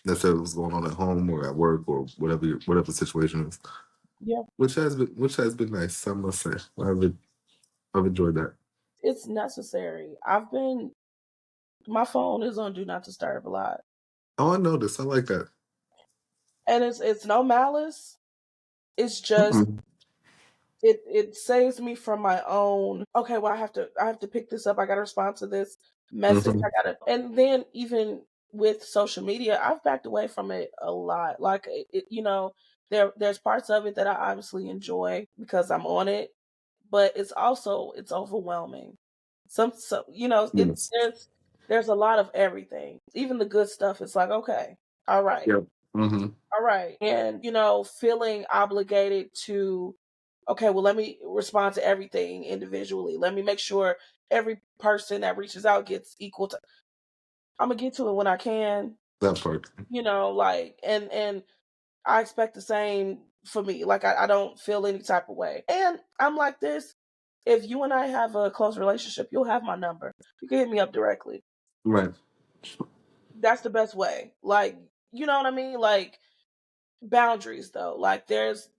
necessarily what's going on at home or at work or whatever the situation is. Yeah, Which has been nice, I must say. I've enjoyed that. it's necessary. I've been My phone is on Do Not Disturb a lot. Oh, I noticed. I like that. And it's no malice. It's just Mm-mm. it saves me from my own, okay, well I have to pick this up. I gotta respond to this message. Mm-hmm. I gotta, and then even with social media, I've backed away from it a lot. Like there's parts of it that I obviously enjoy because I'm on it, but it's overwhelming. Some Yes. there's a lot of everything. Even the good stuff, it's like, okay, all right. Yep. Mm-hmm. All right. And, feeling obligated to, okay, well, let me respond to everything individually. Let me make sure every person that reaches out gets equal to, I'm gonna get to it when I can, That part. like, and I expect the same for me. Like, I don't feel any type of way. And I'm like this, if you and I have a close relationship, you'll have my number. You can hit me up directly. Right. That's the best way. Like, you know what I mean? Like, boundaries though, like there's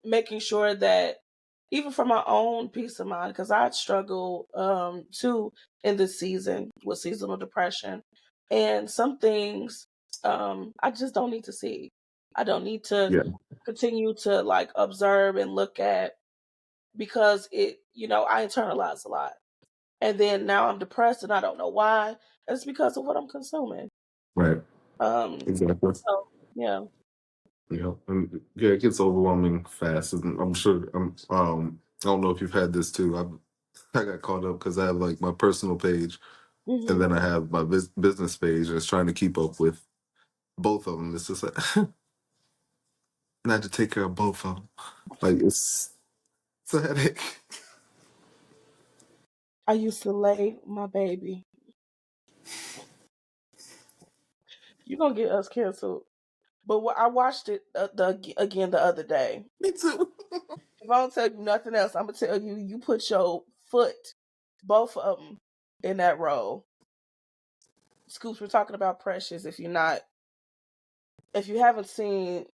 making sure that even for my own peace of mind, because I struggle too in this season with seasonal depression, and some things I just don't need to see. I don't need to Yeah. continue to like observe and look at, because I internalize a lot, and then now I'm depressed and I don't know why. It's because of what I'm consuming. Right. um Exactly. so yeah. Yeah. And yeah, it gets overwhelming fast. And I'm sure. I don't know if you've had this too. I got caught up because I have like my personal page, and Hmm. then I have my business page, and it's trying to keep up with both of them. It's just like I had to take care of both of them. Like it's a headache. I used to lay my baby. You're gonna get us canceled. But I watched it again the other day. Me too. If I don't tell you nothing else, I'm gonna tell you, you put your foot, both of them, in that role. Scoops, we're talking about Precious. If you haven't seen,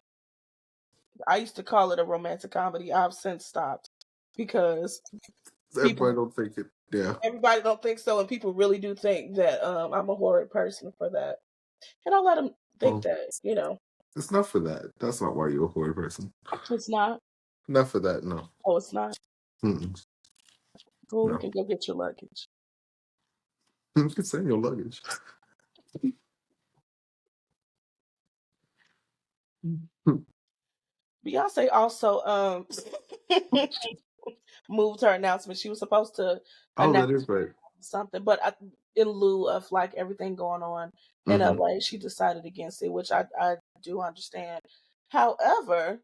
I used to call it a romantic comedy. I've since stopped because Everybody people, don't think it. Yeah. everybody don't think so, and people really do think that I'm a horrid person for that. And I'll let them think Well, that. it's not for that. That's not why you're a horrid person. It's not. Not for that. No. Oh, it's not. Mm-mm. Cool, you No. can go get your luggage. You can send your luggage. Beyonce also moved her announcement. She was supposed to Oh, announce that is right. something, but in lieu of like everything going on in Mm-hmm. LA, she decided against it, which I do understand. However,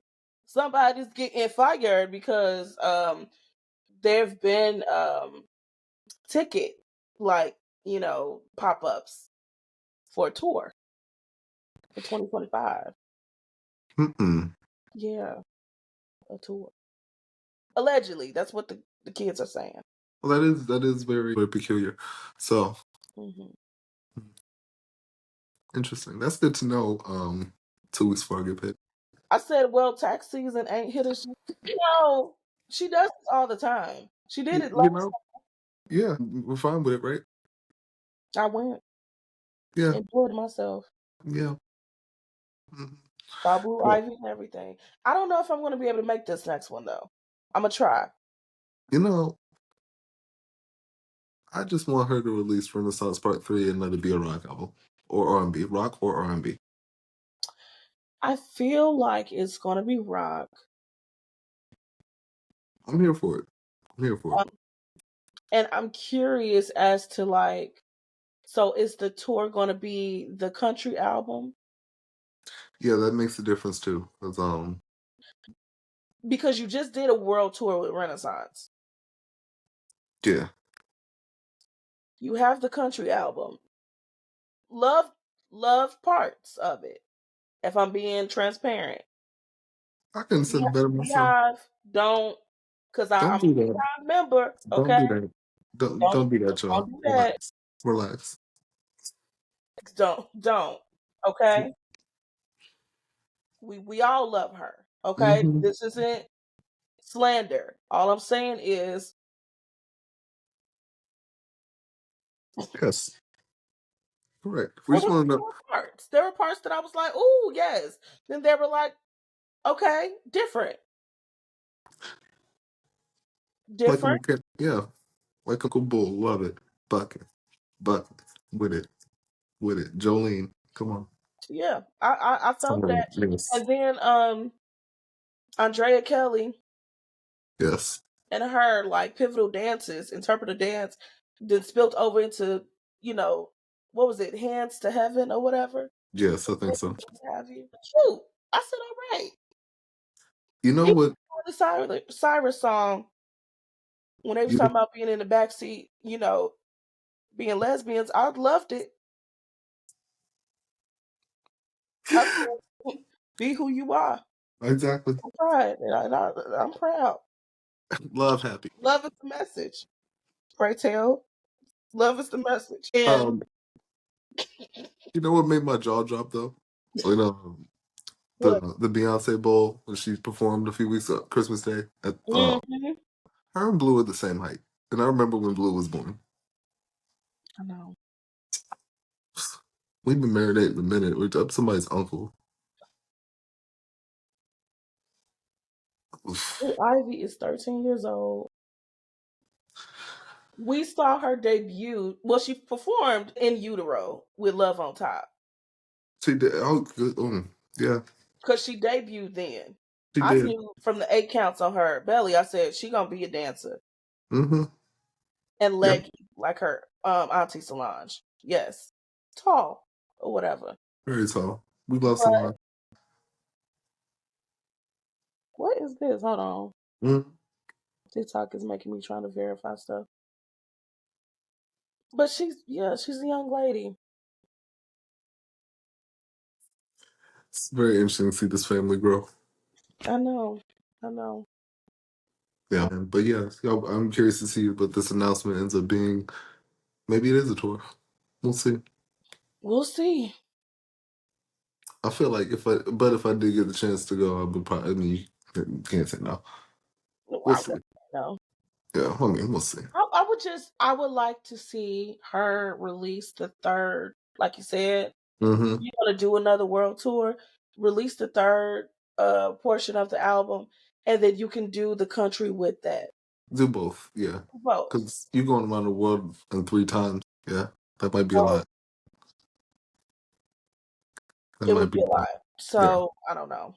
somebody's getting fired because there've been ticket, like, pop-ups for a tour for 2025. Mm-mm. Yeah, a tour. Allegedly, that's what the kids are saying. Well, that is very, very peculiar. So Hmm. interesting. That's good to know. 2 weeks before I get paid. I said, well, tax season ain't hit us. No, she does this all the time. She did it You last. know, yeah, we're fine with it, right? I went, Yeah, enjoyed myself, yeah. Mhm. saw Blue But, Ivy and everything. I don't know if I'm going to be able to make this next one though. I'm gonna try. you know, I just want her to release Renaissance Part 3 and let it be a rock album or R&B, rock or R&B. I feel like it's going to be rock. I'm here for it. I'm here for it. Um, and I'm curious as to like, so is the tour going to be the country album? Yeah, that makes a difference too. 'Cause, Because you just did a world tour with Renaissance. yeah, You have the country album. Love parts of it. If I'm being transparent, I couldn't said it better myself. Beehive, don't, because I'm Don't a do that. Beehive member. Don't Okay, do that. Don't don't don't do that, don't y'all. do that. Relax. Relax. Don't. Okay, we all love her. Okay, Mm-hmm. this isn't slander. All I'm saying is Yes, correct. We And just want to know. there were parts that I was like, "Ooh, yes." Then they were like, "Okay, different, Michael different." McKin, yeah, like Uncle Bull, love it. Bucket, bucket, with it, with it. Jolene, come on. Yeah, I felt that. Yes, And then Andrea Kelly yes, and her like pivotal dances, interpretive dance, then spilled over into, you know, what was it, Hands to Heaven or whatever. yes. I think so. Have you? Shoot, I said all right. You know Even what? the Cyrus song when they was You talking about being in the backseat, being lesbians, I loved it. I said, be who you are. exactly. I'm proud. I'm proud. Love happy. Love is the message. Pray tell. Love is the message. And Um, you know what made my jaw drop though? When what? the Beyonce Bowl when she performed a few weeks Christmas Day at Hmm. her and Blue are the same height, and I remember when Blue was born. I know. We've been married 8 in a minute. We're up somebody's uncle. Oof. Ivy is 13 years old. We saw her debut. Well, she performed in utero with Love on Top She did. Oh, good. Yeah, because she debuted then. she I did. knew from the 8 counts on her belly. I said she gonna be a dancer Mm-hmm. and Yeah, leggy like her auntie Solange. Yes, tall or whatever. very tall. We love But Solange. what is this? Hold on. Mm. TikTok is making me trying to verify stuff. But she's a young lady. It's very interesting to see this family grow. I know. I know. Yeah, but yeah, I'm curious to see what this announcement ends up being. Maybe it is a tour. We'll see. We'll see. I feel like if I did get the chance to go, I would probably. I mean, you can't say no. We'll I see. wouldn't know. Yeah, I mean, we'll see. I would like to see her release the third, like you said, Mm-hmm. you're gonna do another world tour, release the third portion of the album, and then you can do the country with that. Do both. Yeah, Both. because you going around the world in 3 times. Yeah, that might be a So lot. That it might would be be a a lot. lot. Yeah. So I don't know.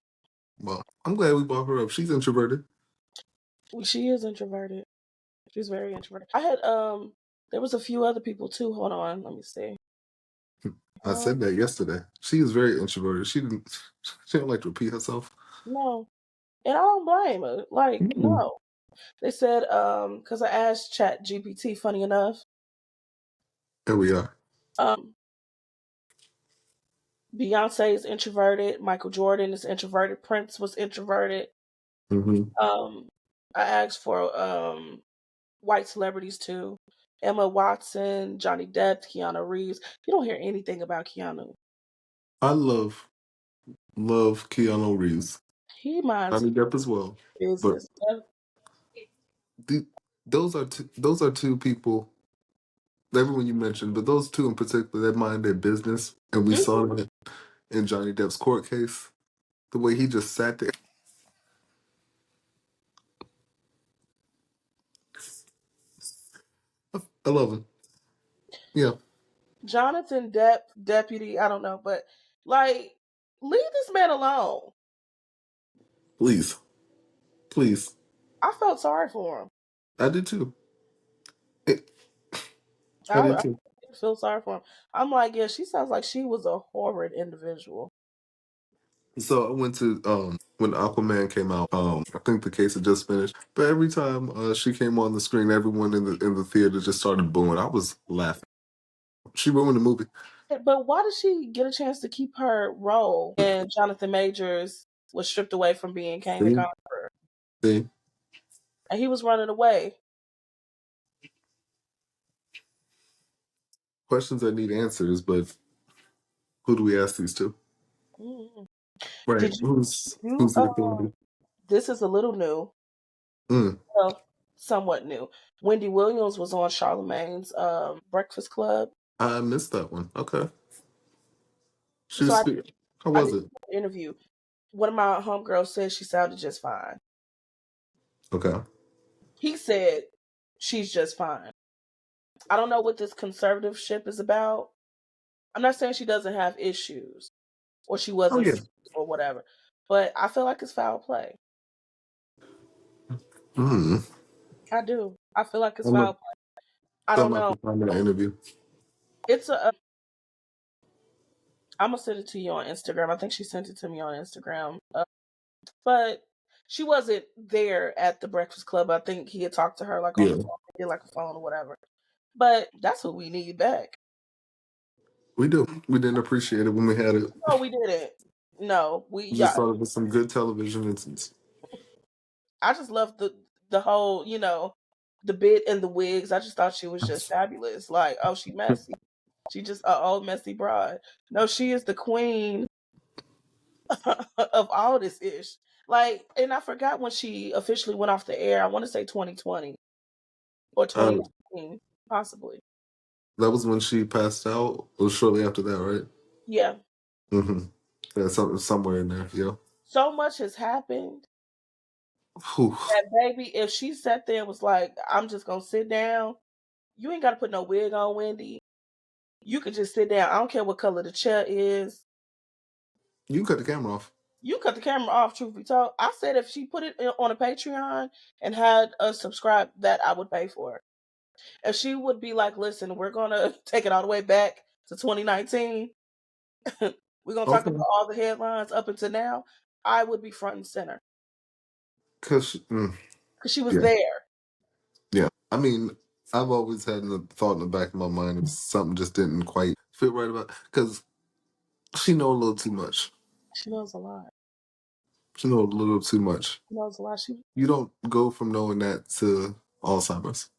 Well, I'm glad we brought her up. She's introverted. She is introverted. She's very introverted. I had there was a few other people too. Hold on, let me see. I said that yesterday. She is very introverted. She didn't. She don't like to repeat herself. No. And I don't blame her. Like, Mm-mm. no. They said, because I asked Chat GPT, funny enough, Here we are. um, Beyonce is introverted, Michael Jordan is introverted, Prince was introverted. Mm-hmm. I asked for white celebrities too. Emma Watson, Johnny Depp, Keanu Reeves. You don't hear anything about Keanu. I love Keanu Reeves. He minds Johnny his Depp as well. But business. the, those are two people. Everyone you mentioned, but those two in particular, that mind their business, and we saw Mhm. that in Johnny Depp's court case. The way he just sat there. I love him. Yeah, Jonathan Depp, deputy, I don't know, but like, leave this man alone. please, please. I felt sorry for him. I did too. It, I did I too. feel sorry for him. I'm like, yeah, she sounds like she was a horrid individual. So I went to when Aquaman came out. I think the case had just finished, but every time she came on the screen, everyone in the theater just started booing. I was laughing. She ruined the movie. But why did she get a chance to keep her role? And Jonathan Majors was stripped away from being Kang the See, Conqueror, see, and he was running away. questions that need answers, but who do we ask these to? Mm. Right? Did you? Who's You the authority? this is a little new. Mm, So, somewhat new. Wendy Williams was on Charlemagne's Breakfast Club. I missed that one. Okay. She So was speaking. How I was did it? an interview. One of my homegirls said she sounded just fine. Okay. He said she's just fine. I don't know what this conservative ship is about. I'm not saying she doesn't have issues or she Oh wasn't yeah. or whatever, but I feel like it's foul play. Hmm. I do. I feel like it's I'm foul gonna, play. I that don't might know. be time in the interview. It's a. I'm gonna send it to you on Instagram. I think she sent it to me on Instagram. But she wasn't there at the Breakfast Club. I think he had talked to her like on the Yeah, phone, did like a phone or whatever. But that's what we need back. we do. We didn't appreciate it when we had it. No, we didn't. No, we We just yeah. thought it was some good television. It's I just love the whole, the bit and the wigs. I just thought she was just fabulous. Like, oh, she messy. She just a old messy broad. No, she is the queen of all this ish. Like, and I forgot when she officially went off the air. I want to say 2020 or uh, 2019, possibly. that was when she passed out. It was shortly after that, right? Yeah. Mm-hmm. Yeah, somewhere in there. Yeah. So much has happened Whew. that baby, if she sat there and was like, I'm just gonna sit down, you ain't gotta put no wig on, Wendy. You could just sit down. I don't care what color the chair is. You can cut the camera off. You cut the camera off, truth be told. I said if she put it on a Patreon and had us subscribe, that I would pay for it. If she would be like, listen, we're gonna take it all the way back to 2019. We're gonna talk Okay. about all the headlines up until now. I would be front and center Cause because she was yeah, there. yeah. I mean, I've always had the thought in the back of my mind if something just didn't quite fit right about because she know a little too much. She knows a lot. She know a little too much. She knows a lot. She You don't go from knowing that to Alzheimer's.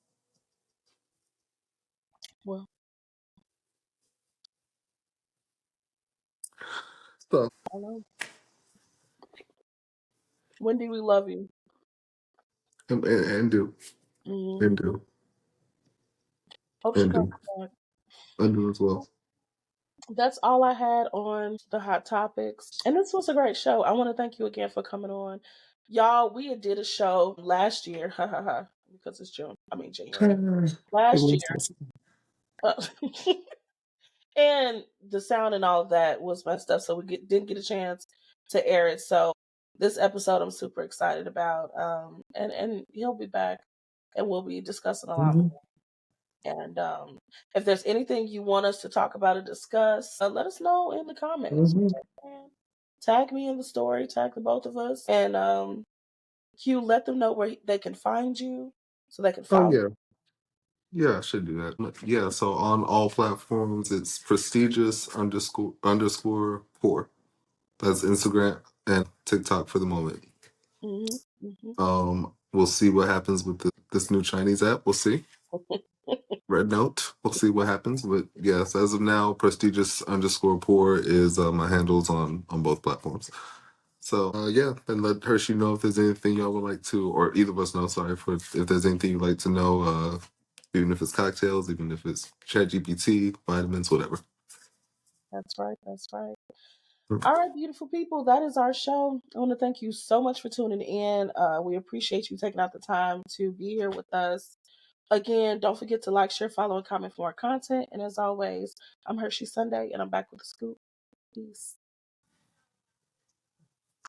well, So I know. Wendy, we love you. and do Hmm. and do Hope she and comes do back. and do as well. That's all I had on the hot topics. And this was a great show. I want to thank you again for coming on. Y'all, we had did a show last year, because it's June. I mean January. Last year. Uh, and the sound and all of that was messed up, so we didn't get a chance to air it. So this episode I'm super excited about. And he'll be back and we'll be discussing a lot more. Mhm. And if there's anything you want us to talk about or discuss, let us know in the comments. Tag me in the story, tag the both of us. And Hugh, let them know where they can find you so they can Oh follow. yeah, yeah. I should do that. Yeah. So on all platforms, it's prestigious underscore poor. That's Instagram and TikTok for the moment. Hmm. Hmm. We'll see what happens with this new Chinese app. We'll see. Red Note. We'll see what happens. But yes, as of now, prestigious underscore poor is my handles on both platforms. So yeah, and let Hershey know if there's anything y'all would like to, or either of us know. Sorry for if there's anything you'd like to know. Even if it's cocktails, even if it's Chat GPT, vitamins, whatever. That's right. That's right. All right, beautiful people, that is our show. I want to thank you so much for tuning in. We appreciate you taking out the time to be here with us. Again, don't forget to like, share, follow, and comment for more content. And as always, I'm Hershey Sunday, and I'm back with the scoop. Peace.